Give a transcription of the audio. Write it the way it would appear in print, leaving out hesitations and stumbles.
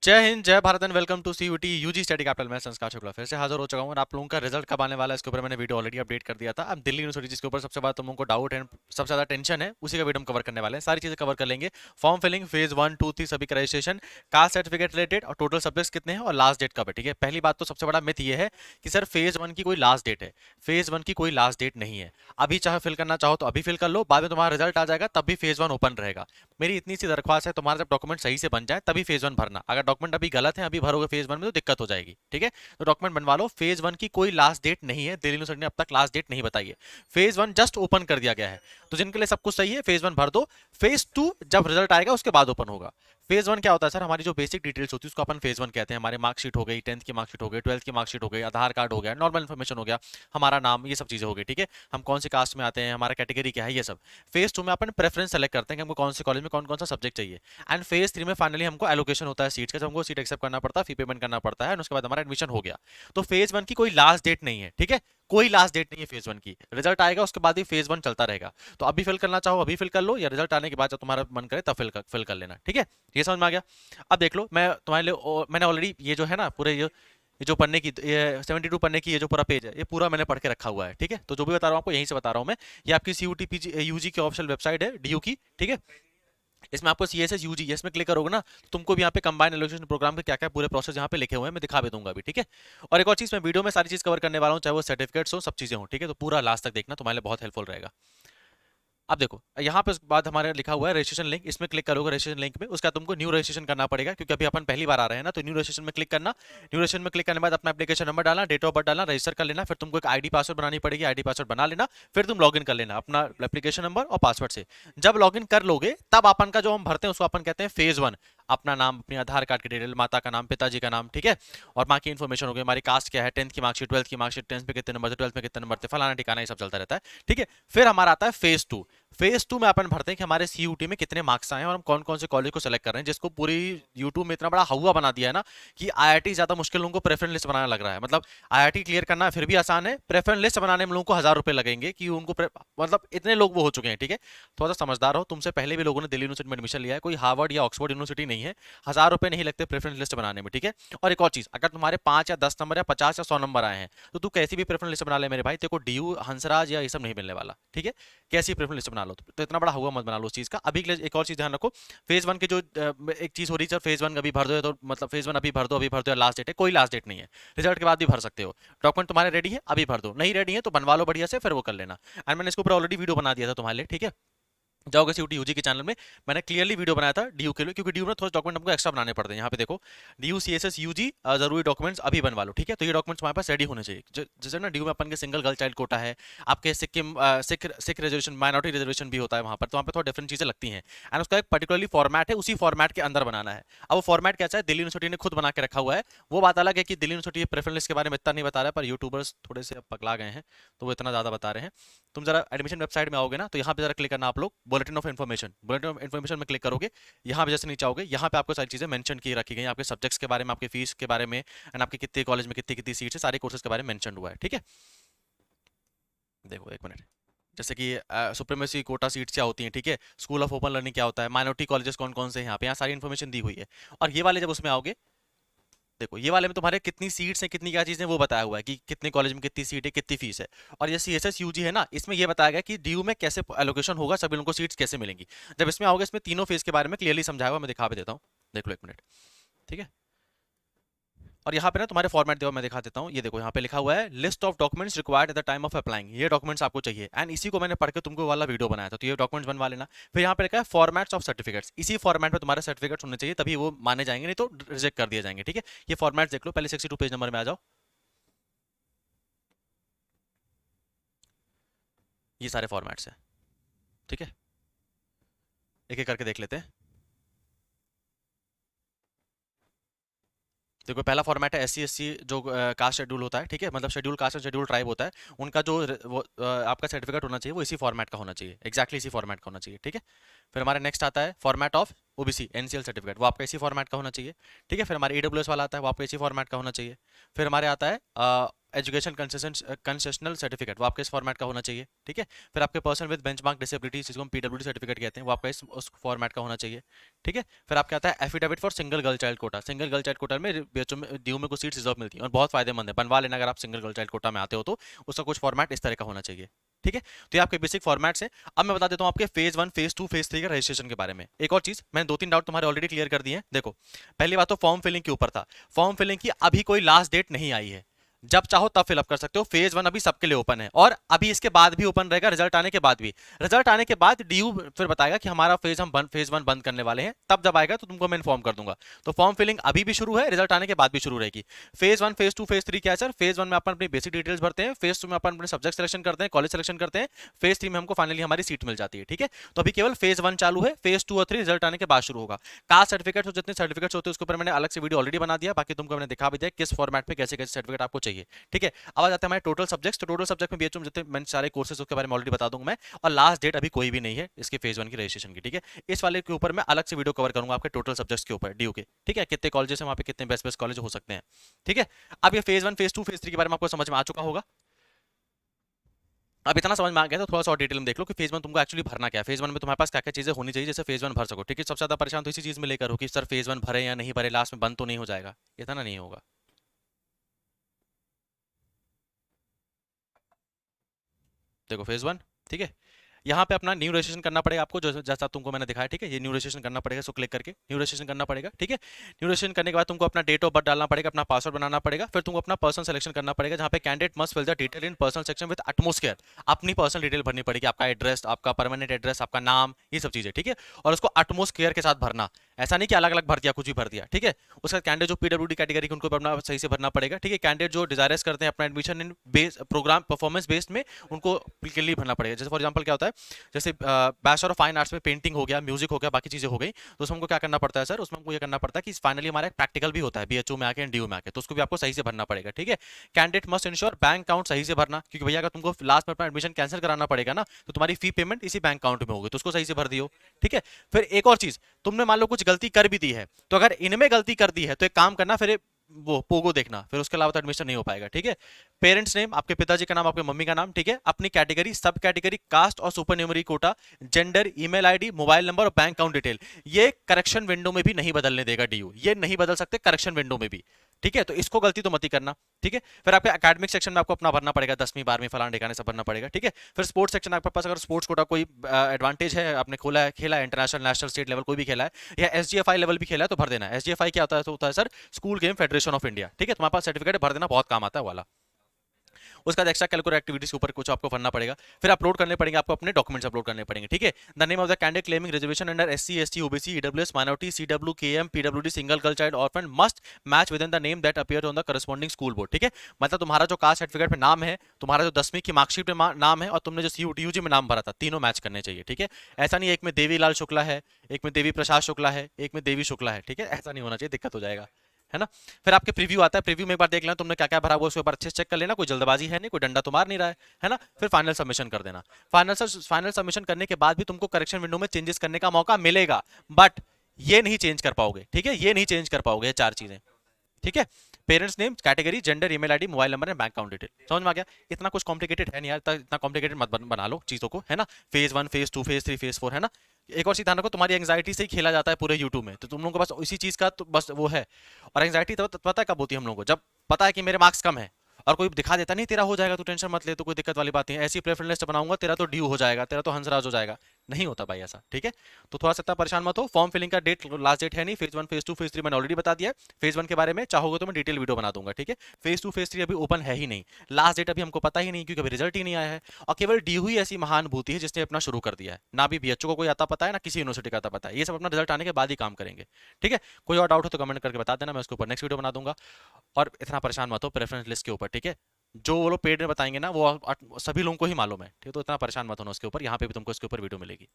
जय हिंद, जय Bharat and welcome to CUET UG study capital. मैं संस्कार शुक्ला फिर से हाजिर हो चुका हूं और आप लोगों का रिजल्ट कब आने वाला है इसके ऊपर मैंने वीडियो ऑलरेडी अपडेट कर दिया था। अब दिल्ली यूनिवर्सिटी जिसके ऊपर सबसे ज्यादा तुम लोगों को डाउट है, सबसे ज्यादा टेंशन है, उसी का वीडियो हम कवर करने वाले हैं। सारी चीजें कवर कर लेंगे। फॉर्म फिलिंग फेज 1 2 3 सभी का रजिस्ट्रेशन, कास्ट सर्टिफिकेट रिलेटेड और टोटल सब्जेक्ट्स कितने हैं और लास्ट डेट कब है। ठीक है, पहली बात तो सबसे बड़ा मिथ ये है कि सर फेज 1 की कोई लास्ट डेट है। फेज 1 की कोई लास्ट डेट नहीं है। अभी चाहे फिल करना चाहो तो अभी फिल कर लो, बाद में तुम्हारा रिजल्ट आ जाएगा तब भी फेज 1 ओपन रहेगा। मेरी इतनी सी दरख्वास्त है, तुम्हारा जब डॉक्यूमेंट सही से बन जाए तभी फेज 1 भरना। अगर डॉक्यूमेंट अभी गलत है, अभी भरोगे फेज 1 में तो दिक्कत हो जाएगी। ठीक है, तो डॉक्यूमेंट बनवा लो। फेज 1 की कोई लास्ट डेट नहीं है, दिल्ली यूनिवर्सिटी ने अब तक लास्ट डेट नहीं बताई है। फेज 1 जस्ट ओपन कर दिया गया है, तो जिनके लिए सब कुछ सही है फेज 1 भर दो। फेज 2 जब रिजल्ट आएगा उसके बाद ओपन होगा। फेज 1 क्या होता है सर, हमारी जो बेसिक डिटेल्स होती है उसको अपन फेज 1 कहते हैं। हमारे मार्कशीट हो गई, 10th की मार्कशीट हो गई, 12th की मार्कशीट हो गई, आधार कार्ड हो गया, नॉर्मल इन्फॉर्मेशन हो गया, हमारा नाम, ये सब चीजें हो गई। ठीक है, हम कौन सी कास्ट में आते हैं, हमारा कैटेगरी क्या है, ये सब। फेज 2 में अपन प्रेफरेंस सेलेक्ट करते हैं कि हमको कौन से कॉलेज में कौन कौन सा सब्जेक्ट चाहिए। एंड फेज 3 में फाइनली हमको एलोकेशन होता है सीट्स का, जब हमको सीट एक्सेप्ट करना पड़ता है, फी पेमेंट करना पड़ता है और उसके बाद हमारा एडमिशन हो गया। तो फेज 1 की कोई लास्ट डेट नहीं है। ठीक है, कोई लास्ट डेट नहीं है फेज 1 की। रिजल्ट आएगा उसके बाद ही फेज 1 चलता रहेगा। तो अभी फिल करना चाहो अभी फिल कर लो, या रिजल्ट आने के बाद जब तुम्हारा मन करे तब फिल कर लेना। ठीक है, ये समझ में आ गया। अब देख लो, मैं तुम्हारे लिए मैंने ऑलरेडी ये जो है ना पूरे ये जो पढ़ने की, ये 72 पढ़ने की ये जो पूरा पेज है, ये पूरा मैंने पढ़ के रखा हुआ है। ठीक है, तो जो भी बता रहा हूँ आपको यहीं से बता रहा हूँ मैं। ये आपकी सीयूटी पीजी यूजी की ऑफिशियल वेबसाइट है, डीयू की। ठीक है, इसमें आपको सी एस एस यूजी इसमें क्लिक करोगे ना तो तुमको भी यहाँ पे कंबाइन एलोकेशन प्रोग्राम के क्या क्या पूरे प्रोसेस यहाँ पे लिखे हुए हैं, मैं दिखा भी दूंगा अभी। ठीक है, और एक और चीज, मैं वीडियो में सारी चीज कवर करने वाला हूँ, चाहे वो सर्टिफिकेट्स हो, सब चीजें हो। ठीक है, तो पूरा लास्ट तक देखना, तुम्हारे लिए बहुत हेल्पफुल रहेगा। अब देखो यहाँ पे उसके बाद हमारे लिखा हुआ है रजिस्ट्रेशन लिंक, इसमें क्लिक करोगे रजिस्ट्रेशन लिंक में, उसका तुमको न्यू रजिस्ट्रेशन करना पड़ेगा क्योंकि अभी अपन पहली बार आ रहे हैं ना। तो न्यू रजिस्ट्रेशन में क्लिक करना। न्यू रजिस्ट्रेशन में क्लिक करने के बाद अपना एप्लीकेशन नंबर डालना, डेट ऑफ बर्थ डालना, रजिस्टर कर लेना। फिर तुमको एक आईडी पासवर्ड बनानी पड़ेगी, आईडी पासवर्ड बना लेना। फिर तुम लॉगिन कर लेना अपना एप्लीकेशन नंबर और पासवर्ड से। जब लॉगिन कर लोगे तब अपन का जो हम भरते हैं उसको अपन कहते हैं फेज 1। अपना नाम, अपनी आधार कार्ड की डिटेल, माता का नाम, पिताजी का नाम। ठीक है, और बाकी इन्फॉर्मेशन हो गई, हमारी कास्ट क्या है, 10th की मार्कशीट, 12th की मार्कशीट, 10th में कितने नंबर थे, 12th में कितने नंबर थे, फलाना ठिकाना, ये सब चलता रहता है। ठीक है, फिर हमारा आता है फेज 2। फेज 2 में अपन भरते हैं कि हमारे सीयूटी में कितने मार्क्स आए हैं और हम कौन कौन से कॉलेज को सेलेक्ट कर रहे हैं, जिसको पूरी यूट्यूब में इतना बड़ा हवा बना दिया है ना कि आईआईटी ज्यादा मुश्किल लोगों को प्रेफरेंस लिस्ट बनाना लग रहा है। मतलब आईआईटी क्लियर करना फिर भी आसान है, प्रेफरेंस लिस्ट बनाने में लोगों को 1000 रुपए लगेंगे कि उनको मतलब इतने लोग वो हो चुके हैं। ठीक है, थोड़ा सा समझदार हो, तुमसे पहले भी लोगों ने दिल्ली यूनिवर्सिटी में एडमिशन लिया है, कोई हार्वर्ड या ऑक्सफोर्ड यूनिवर्सिटी नहीं है। 1000 रुपए नहीं लगते प्रेफरेंस लिस्ट बनाने में। ठीक है, और एक और चीज, अगर तुम्हारे 5 या 10 नंबर या 50 या 100 नंबर आए हैं तो तू कैसी भी प्रेफरेंस लिस्ट बना ले मेरे भाई, तेरे को डीयू, हंसराज या ये सब नहीं मिलने वाला। ठीक है, कैसी प्रेफरेंस लिस्ट बना लो, तो इतना बड़ा हुआ मत बना लो उस चीज का। अभी के लिए एक और चीज ध्यान रखो, फेज 1 के जो एक चीज हो रही है, फेज 1 अभी भर दो, तो मतलब फेज 1 अभी भर दो, अभी भर दो, लास्ट डेट है, कोई लास्ट डेट नहीं है। रिजल्ट के बाद भी भर सकते हो। डॉक्यूमेंट तुम्हारे रेडी है अभी भर दो, नहीं रेडी है तो बनवा लो बढ़िया से, फिर वो कर लेना। एंड मैंने इसके ऊपर ऑलरेडी वीडियो बना दिया था तुम्हारे लिए। ठीक है, जाओगे सीयूटी यूजी के चैनल में, मैंने क्लियरली वीडियो बनाया था डीयू के लिए, क्योंकि डीयू में थोड़े डॉक्यूमेंट हमको एक्स्ट्रा बनाने पड़ते हैं। यहाँ पे देखो, डीयू सीएसएस यूजी जरूरी डॉक्यूमेंट्स अभी बनवा लो। ठीक है, तो ये डॉक्यूमेंट्स हमारे पास रेडी होने चाहिए। जैसे ना डीयू में अपन के सिंगल गर्ल चाइल्ड कोटा है, आपके Sikkim Sikh reservation, minority reservation भी होता है वहाँ पर, तो वहाँ पे थोड़ा डिफरेंट चीजें लगती हैं। एंड उसका एक पर्टिकुलरली फॉर्मेट है, उसी फॉर्मेट के अंदर बनाना है। अब वो फॉर्मेट कैसा है, दिल्ली यूनिवर्सिटी ने खुद बना के रखा हुआ है। वो बात अलग है कि दिल्ली यूनिवर्सिटी प्रेफरेंस लिस्ट के बारे में इतना नहीं बता रहा है, पर यूट्यूबर्स थोड़े से पगला गए हैं तो वो इतना ज्यादा बता रहे हैं। तुम जरा एडमिशन वेबसाइट में आओगे ना तो यहाँ पे जरा क्लिक करना आप लोग, bulletin of information. Bulletin of information में क्लिक करोगे, यहाँ पे जैसे नीचे आओगे, यहाँ पे आपको सारी चीजें मेंशन की रखी गई, आपके सब्जेक्ट्स के बारे में, आपके फीस के बारे में, एंड आपके कितने कॉलेज में कितनी कितनी सीट्स है, सारे कोर्सेज के बारे में मेंशन हुआ है। ठीक है, देखो एक मिनट। जैसे कि सुप्रीमेसी कोटा सीट्स क्या होती हैं, ठीक है, स्कूल ऑफ ओपन लर्निंग क्या होता है, माइनॉरिटी कॉलेजेस कौन कौन से हैं, यहाँ सारी इन्फॉर्मेशन दी हुई है। और ये वाले जब उसमें आओगे, देखो ये वाले में तुम्हारे कितनी सीट्स हैं, कितनी क्या चीजें, वो बताया हुआ है कि कितने कॉलेज में कितनी सीट है, कितनी फीस है। और ये सी एस एस यूजी है ना, इसमें ये बताया गया कि डीयू में कैसे एलोकेशन होगा, सभी लोगों को सीट्स कैसे मिलेंगी। जब इसमें आओगे, इसमें तीनों फेज के बारे में क्लियरली समझाया हुआ, मैं दिखा भी देता हूँ, देख लो एक मिनट। ठीक है, और यहाँ पे ना तुम्हारे फॉर्मेट देखो, मैं दिखा देता हूँ। ये देखो यहाँ पे लिखा हुआ है list of documents required at the time of applying, ये डॉक्यूमेंट्स आपको चाहिए। एंड इसी को मैंने पढ़ के तुमको वाला वीडियो बनाया था, तो ये डॉक्यूमेंट्स बनवा लेना। फिर यहाँ पे लिखा है फॉर्मेट्स ऑफ सर्टिफिकेट्स, इसी फॉर्मेट में तुम्हारे सर्टिफिकेट्स होने चाहिए, तभी वो माने जाएंगे, नहीं तो रिजेक्ट कर दिए जाएंगे। ठीक है, ये फॉर्मेट्स देख लो, पहले 62 पेज नंबर में आ जाओ। ये सारे फॉर्मेट्स हैं। ठीक है, एक एक करके देख लेते हैं। देखो पहला फॉर्मेट है SC SC जो कास्ट शेड्यूल होता है। ठीक है, मतलब शेड्यूल कास्ट और शेड्यूल ट्राइब होता है, उनका जो वो आपका सर्टिफिकेट होना चाहिए वो इसी फॉर्मेट का होना चाहिए, एक्जैक्टली इसी फॉर्मेट का होना चाहिए। ठीक है, फिर हमारे नेक्स्ट आता है format of OBC NCL certificate, वो आपका इसी फॉर्मेट का होना चाहिए। ठीक है, फिर हमारे EWS वाला आता है, वो आपका इसी फॉर्मेट का होना चाहिए। फिर हमारे आता है एजुकेशन कंसेशनल सर्टिफिकेट, वो आपके इस फॉर्मेट का होना चाहिए, ठीक है। फिर आपके पर्सन विद बेंचमार्क डिसेबिलिटी, जिसको हम पीडब्ल्यूडी सर्टिफिकेट कहते हैं, वो आपका उस फॉर्मेट का होना चाहिए, ठीक है। फिर आपका आता है affidavit for single girl child quota. Single girl child quota में बीएचयू में ड्यू में कुछ सीट्स रिजर्व मिलती हैं और बहुत फायदेमंद है, बनवा लेना अगर आप सिंगल गर्ल चाइल्ड कोटा में आते हो तो। उसका कुछ फॉर्मेट इस तरह का होना चाहिए, ठीक है। तो ये आपके बेसिक फॉर्मेट्स हैं। अब मैं बता देता हूँ आपके फेज 1, फेज 2, फेज 3 का रजिस्ट्रेशन के बारे में। एक और चीज, मैंने 2-3 डाउट तुम्हारे ऑलरेडी क्लियर कर दिए हैं। देखो, पहली बात तो फॉर्म फिलिंग के ऊपर था। फॉर्म फिलिंग की अभी कोई लास्ट डेट नहीं आई है, जब चाहो तब फिलअप कर सकते हो। फेज 1 अभी सबके लिए ओपन है और अभी इसके बाद भी ओपन रहेगा, रिजल्ट आने के बाद भी। रिजल्ट आने के बाद डीयू फिर बताएगा कि हमारा फेज 1 बंद करने वाले हैं, तब जब आएगा तो तुमको मैं इन्फॉर्म कर दूंगा। तो फॉर्म फिलिंग अभी भी शुरू है, रिजल्ट आने के बाद भी शुरू रहेगी। फेज 1, फेज 2, फेज 3 क्या है सर? फेज 1 में अपन अपनी बेसिक डिटेल्स भरते हैं, फेज 2 में अपन अपने सब्जेक्ट सिलेक्शन करते हैं, कॉलेज सिलेक्शन करते हैं, फेज 3 में हमको फाइनली हमारी सीट मिल जाती है, ठीक है। तो अभी केवल फेज 1 चालू है, फेज 2 और 3 रिजल्ट आने के बाद शुरू होगा। कास्ट सर्टिफिकेट और जितने सर्टिफिकेट्स होते हैं उसके ऊपर मैंने अलग से वीडियो ऑलरेडी बना दिया, बाकी तुमको मैंने दिखा भी दिया किस फॉर्मेट पे कैसे कैसे सर्टिफिकेट आपको चाहिए, ठीक है। अब आ जाते हैं हमारे टोटल सब्जेक्ट्स। तो टोटल सब्जेक्ट में बीएचयू में जितने मैंने सारे कोर्सेज उसके बारे में ऑलरेडी बता दूंगा मैं। और लास्ट डेट अभी कोई भी नहीं है इसके फेज 1 की रजिस्ट्रेशन की, ठीक है। इस वाले के ऊपर मैं अलग से वीडियो कवर करूंगा आपके टोटल सब्जेक्ट्स के ऊपर डीयू के, ठीक है। कितने कॉलेजेस हैं वहां पे, कितने बेस्ट बेस्ट कॉलेज हो सकते हैं, ठीक है। अब ये फेज 1, फेज 2, फेज 3 के बारे में आपको समझ में आ चुका होगा। अब इतना समझ में आ गया तो थोड़ा सा और डिटेल में देख लो कि फेज 1 तुमको एक्चुअली भरना क्या है। फेज 1 में तुम्हारे पास क्या क्या चीजें होनी चाहिए जैसे फेज 1 भर सको, ठीक है। सबसे ज्यादा परेशान तो इसी चीज में लेकर हो कि सर फेज 1 भरे या नहीं भरे, लास्ट में बंद तो नहीं हो जाएगा। इतना नहीं होगा। देखो फेज 1, ठीक है। यहाँ पे अपना न्यू रजिस्ट्रेशन करना पड़ेगा आपको, जो जैसा तुमको मैंने दिखाया, ठीक है। ये न्यू रजिस्ट्रेशन करना पड़ेगा, सो क्लिक करके न्यू रजिस्ट्रेशन करना पड़ेगा, ठीक है। न्यू रजिस्ट्रेशन करने के बाद तुमको अपना डेट ऑफ बर्थ डालना पड़ेगा, अपना पासवर्ड बनाना पड़ेगा। फिर तुमको अपना पर्सन सिलेक्शन करना पड़ेगा, जहाँ पे candidate must fill the detail in personal section with utmost care. अपनी पर्सनल डिटेल भरनी पड़ेगी, आपका एड्रेस, आपका परमानेंट एड्रेस, आपका नाम, ये सब चीजें, ठीक है। और उसको अटमोस्ट केयर के साथ भरना, ऐसा नहीं कि अलग अलग भर दिया, कुछ भी भर दिया, ठीक है। उसका कैंडिडेट जो पीडब्ल्यूडी कैटेगरी के उनको अपना सही से भरना पड़ेगा, ठीक है। कैंडिडेट जो डिजायरस करते हैं अपना admission in base programme performance based में, उनको क्लियरली भरना पड़ेगा। जैसे फॉर एग्जांपल क्या होता है, जैसे बैचलर ऑफ फाइन आर्ट्स में पेंटिंग हो गया, म्यूजिक हो गया, बाकी चीजें हो गई, तो उसमें हमको क्या करना पड़ता है सर? उसमें हमको ये करना पड़ता है कि फाइनली हमारा एक प्रैक्टिकल भी होता है बीएचयू में आके, डीयू में आके, तो उसको भी आपको सही से भरना पड़ेगा, ठीक है। Candidate must ensure bank account सही से भरना, क्योंकि भैया अगर तुमको लास्ट में अपना एडमिशन कैंसिल कराना पड़ेगा ना, तो तुम्हारी फी पेमेंट इसी बैंक अकाउंट में होगी, तो उसको सही से भर दियो, ठीक है। फिर एक और चीज, तुमने मान लो कुछ गलती कर भी दी है, तो अगर इनमें गलती कर दी है तो एक काम करना, फिर वो पोगो देखना, फिर उसके अलावा तो एडमिशन नहीं हो पाएगा, ठीक है। पेरेंट्स नेम, आपके पिताजी का नाम, आपके मम्मी का नाम, ठीक है। अपनी कैटेगरी, सब कैटेगरी, कास्ट और supernumerary quota, gender, email ID, mobile number और बैंक अकाउंट डिटेल, ये करेक्शन विंडो में भी नहीं बदलने देगा डीयू, ये नहीं बदल सकते करेक्शन विंडो में भी, ठीक है। तो इसको गलती तो मत ही करना, ठीक है। फिर आपके एकेडमिक सेक्शन में आपको अपना भरना पड़ेगा, 10वीं 12वीं फलाने ठिकाने सब भरना पड़ेगा, ठीक है। फिर स्पोर्ट्स सेक्शन, आपके पास अगर स्पोर्ट्स कोटा कोई एडवांटेज है, आपने खोला है, खेला है, इंटरनेशनल, नेशनल, स्टेट लेवल कोई भी खेला है, या एसजीएफआई लेवल भी खेला है, तो भर देना है। एसजीएफआई क्या होता है? तो होता है sir school game federation of India, ठीक है। तुम्हारे पास सर्टिफिकेट भर देना, बहुत काम आता है वाला। उसका एक्स्ट्रा कैलकुलर एक्टिविटीज के ऊपर कुछ आपको भरना पड़ेगा। फिर अपलोड करने पड़ेंगे, आपको अपने डॉक्यूमेंट्स अपलोड करने पड़ेंगे, ठीक है। The name of the candidate claiming reservation under SC, ST, OBC, EWS, minority, CW, KM, PWD, single girl child, orphan must match within the name that appear on the corresponding school board, ठीक है। मतलब तुम्हारा जो caste certificate में नाम है, तुम्हारा जो 10वीं की मार्कशीट में नाम है, और तुमने जो यूजी में नाम भरा था, तीनों मैच करने चाहिए, ठीक है। ऐसा नहीं एक में देवीलाल शुक्ला है, एक में देवी प्रसाद शुक्ला है, एक में देवी शुक्ला है, ठीक है। ऐसा नहीं होना चाहिए, दिक्कत हो जाएगा, है ना। फिर आपके प्रीव्यू आता है, प्रीव्यू में एक बार देख लेना तुमने क्या क्या भरा हुआ, उसके ऊपर अच्छे से चेक कर लेना, कोई जल्दबाजी है नहीं, कोई डंडा तो मार नहीं रहा है ना। फिर फाइनल सबमिशन कर देना। फाइनल सबमिशन करने के बाद भी तुमको करेक्शन विंडो में चेंजेस करने का मौका मिलेगा, बट ये नहीं चेंज कर पाओगे, ठीक है। ये नहीं चेंज कर पाओगे, ये 4 चीजें, ठीक है। Parents name, category, gender, email ID, mobile number and bank account detail. समझ में आ गया? इतना कुछ कॉम्प्लिकेटेड है नहीं यार, इतना कॉम्प्लिकेटेड मत बना लो चीजों को, है ना। फेज 1, फेज 2, फेज 3, फेज 4, है ना। एक और चीज ध्यान रखो, तुम्हारी एंग्जाइटी से ही खेला जाता है पूरे यूट्यूब में, तो तुम लोगों को बस इसी चीज का तो बस वो है। और एंग्जाइटी तो पता है कब होती है हम लोगों को? जब पता है कि मेरे मार्क्स कम है और कोई दिखा देता नहीं तेरा हो जाएगा, तू टेंशन मत ले, तो कोई दिक्कत वाली बात नहीं है, ऐसी प्रेफरेंस लिस्ट बनाऊंगा, तेरा तो ड्यू हो जाएगा, तेरा तो हंसराज हो जाएगा। नहीं होता भाई ऐसा, ठीक है। तो थोड़ा सा इतना परेशान मत हो। फॉर्म फिलिंग का डेट लास्ट डेट है नहीं, फेज 1, फेज 2, फेज 3 मैंने ऑलरेडी बता दिया है। फेज 1 के बारे में चाहोगे तो मैं डिटेल वीडियो बना दूंगा, ठीक है। फेज 2, फेज 3 अभी ओपन है ही नहीं, लास्ट डेट अभी हमको पता ही नहीं, क्योंकि अभी रिजल्ट ही नहीं आया है। और केवल डी हुई ऐसी महानुभूति है जिसने अपना शुरू कर दिया है, ना भी बीएचओ को कोई आता पता है, ना किसी यूनिवर्सिटी का आता पता है। ये सब अपना रिजल्ट आने के बाद ही काम करेंगे, ठीक है। कोई और डाउट हो तो कमेंट करके बता देना, मैं उसके ऊपर नेक्स्ट वीडियो बना दूंगा। और इतना परेशान मत हो प्रेफरेंस लिस्ट के ऊपर, ठीक है। जो वो लोग पेड में बताएंगे ना, वो सभी लोगों को ही मालूम है, ठीक है। तो इतना परेशान मत होना उसके ऊपर, यहाँ पे भी तुमको इसके ऊपर वीडियो मिलेगी।